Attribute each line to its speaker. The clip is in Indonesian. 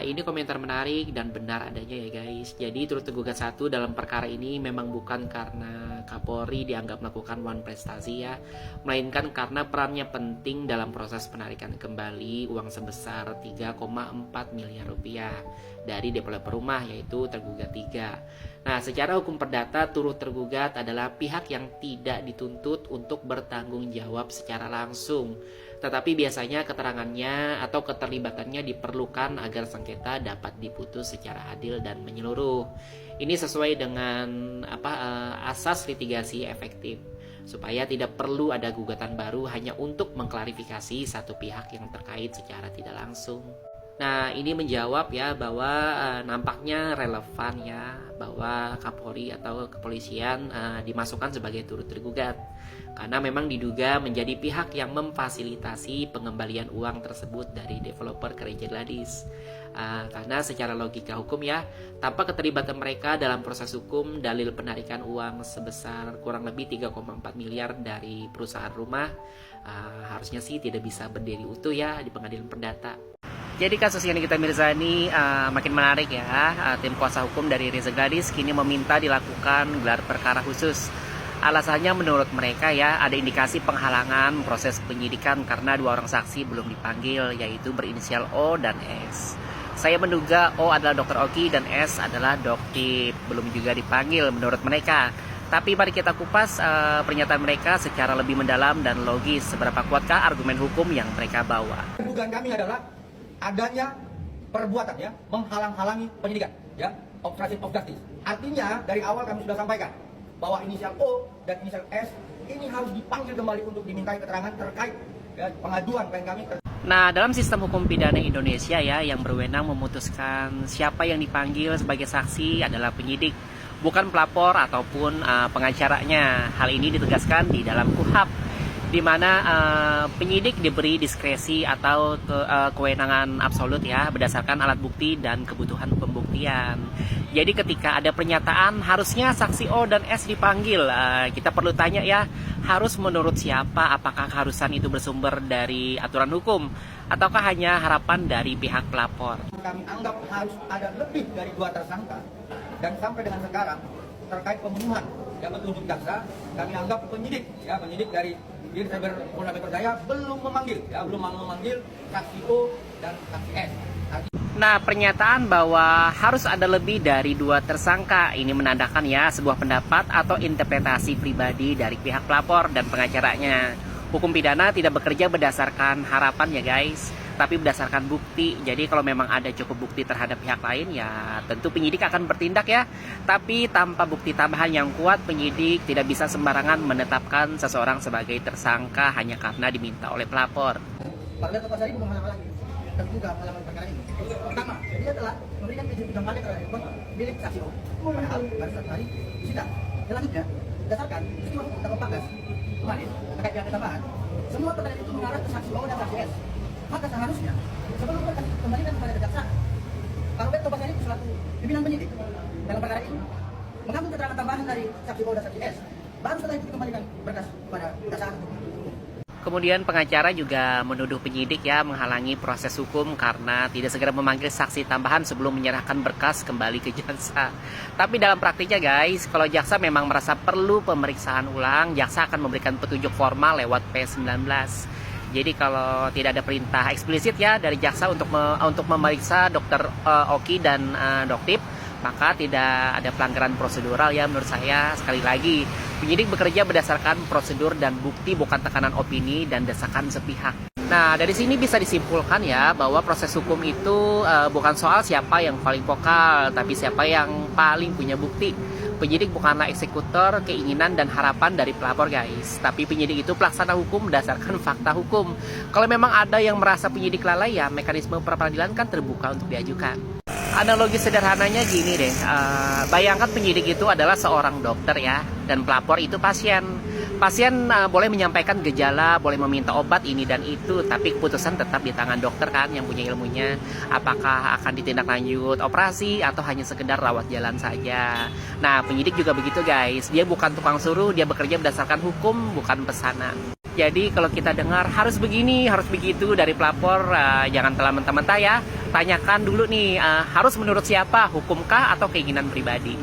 Speaker 1: Ini komentar menarik dan benar adanya ya guys. Jadi turut tergugat satu dalam perkara ini memang bukan karena Kapolri dianggap melakukan prestasi ya, melainkan karena perannya penting dalam proses penarikan kembali uang sebesar 3,4 miliar rupiah dari developer rumah, yaitu tergugat 3. Nah, secara hukum perdata turut tergugat adalah pihak yang tidak dituntut untuk bertanggung jawab secara langsung, tetapi biasanya keterangannya atau keterlibatannya diperlukan agar sengketa dapat diputus secara adil dan menyeluruh. Ini sesuai dengan asas litigasi efektif, supaya tidak perlu ada gugatan baru hanya untuk mengklarifikasi satu pihak yang terkait secara tidak langsung. Nah, ini menjawab ya bahwa nampaknya relevan ya bahwa Kapolri atau kepolisian dimasukkan sebagai turut tergugat karena memang diduga menjadi pihak yang memfasilitasi pengembalian uang tersebut dari developer Gereja Gladys. Karena secara logika hukum ya, tanpa keterlibatan mereka dalam proses hukum, dalil penarikan uang sebesar kurang lebih 3,4 miliar dari perusahaan rumah harusnya sih tidak bisa berdiri utuh ya di pengadilan perdata. Jadi kasus yang Nikita Mirzani makin menarik ya. Tim kuasa hukum dari Reza Gladys kini meminta dilakukan gelar perkara khusus. Alasannya menurut mereka ya ada indikasi penghalangan proses penyidikan karena 2 orang saksi belum dipanggil, yaitu berinisial O dan S. Saya menduga O adalah Dr. Oki dan S adalah Doktip, belum juga dipanggil menurut mereka. Tapi mari kita kupas pernyataan mereka secara lebih mendalam dan logis. Seberapa kuatkah argumen hukum yang mereka bawa?
Speaker 2: Dugaan kami adalah adanya perbuatan ya menghalang-halangi penyidikan ya, obstruction of justice. Artinya dari awal kami sudah sampaikan bahwa inisial O dan inisial S ini harus dipanggil kembali untuk dimintai keterangan terkait ya, pengaduan klien kami.
Speaker 1: Nah, dalam sistem hukum pidana Indonesia ya, yang berwenang memutuskan siapa yang dipanggil sebagai saksi adalah penyidik, bukan pelapor ataupun pengacaranya. Hal ini ditegaskan di dalam KUHP, di mana penyidik diberi diskresi atau kewenangan absolut ya berdasarkan alat bukti dan kebutuhan pembuktian. Jadi ketika ada pernyataan harusnya saksi O dan S dipanggil, kita perlu tanya ya, harus menurut siapa? Apakah keharusan itu bersumber dari aturan hukum ataukah hanya harapan dari pihak pelapor?
Speaker 2: Kami anggap harus ada lebih dari 2 tersangka, dan sampai dengan sekarang terkait pembunuhan yang petunjuk jaksa, kami anggap penyidik dari Dirjen Polda Metro Jaya belum memanggil saksi O dan saksi S.
Speaker 1: Nah, pernyataan bahwa harus ada lebih dari 2 tersangka ini menandakan ya sebuah pendapat atau interpretasi pribadi dari pihak pelapor dan pengacaranya. Hukum pidana tidak bekerja berdasarkan harapan ya guys, tapi berdasarkan bukti. Jadi kalau memang ada cukup bukti terhadap pihak lain ya tentu penyidik akan bertindak ya. Tapi tanpa bukti tambahan yang kuat, penyidik tidak bisa sembarangan menetapkan seseorang sebagai tersangka hanya karena diminta oleh pelapor.
Speaker 2: Pada tempat saya bukan masalah lagi, terbuka halaman perkara ini. Pertama, dia telah memberikan izin kembali terhadap handphone milik saksi O. Padahal pada saat hari sidang. Selanjutnya, berdasarkan peristiwa tanggal 14 kemarin terkait pihak tambahan, semua perkara itu mengarah ke saksi O dan saksi S. Maka seharusnya sebelum mereka kembalikan kepada kejaksaan, kalau tempat ini selaku pimpinan penyidik dalam perkara ini mengambil keterangan tambahan dari saksi O dan saksi S, baru setelah itu dikembalikan berkas kepada kejaksaan.
Speaker 1: Kemudian pengacara juga menuduh penyidik ya menghalangi proses hukum karena tidak segera memanggil saksi tambahan sebelum menyerahkan berkas kembali ke jaksa. Tapi dalam praktiknya guys, kalau jaksa memang merasa perlu pemeriksaan ulang, jaksa akan memberikan petunjuk formal lewat P19. Jadi kalau tidak ada perintah eksplisit ya dari jaksa untuk memeriksa Dr. Oki dan Doktip, maka tidak ada pelanggaran prosedural ya menurut saya. Sekali lagi, penyidik bekerja berdasarkan prosedur dan bukti, bukan tekanan opini dan desakan sepihak. Nah, dari sini bisa disimpulkan ya bahwa proses hukum itu bukan soal siapa yang paling vokal, tapi siapa yang paling punya bukti. Penyidik bukanlah eksekutor keinginan dan harapan dari pelapor guys, tapi penyidik itu pelaksana hukum berdasarkan fakta hukum. Kalau memang ada yang merasa penyidik lalai ya mekanisme peradilan kan terbuka untuk diajukan. Analogi sederhananya gini deh, bayangkan penyidik itu adalah seorang dokter ya, dan pelapor itu pasien. Pasien boleh menyampaikan gejala, boleh meminta obat ini dan itu, tapi keputusan tetap di tangan dokter kan yang punya ilmunya. Apakah akan ditindaklanjut operasi atau hanya sekedar rawat jalan saja. Nah, penyidik juga begitu guys, dia bukan tukang suruh, dia bekerja berdasarkan hukum, bukan pesanan. Jadi kalau kita dengar harus begini, harus begitu dari pelapor, jangan telah mentah-mentah ya. Tanyakan dulu nih, harus menurut siapa, hukumkah atau keinginan pribadi.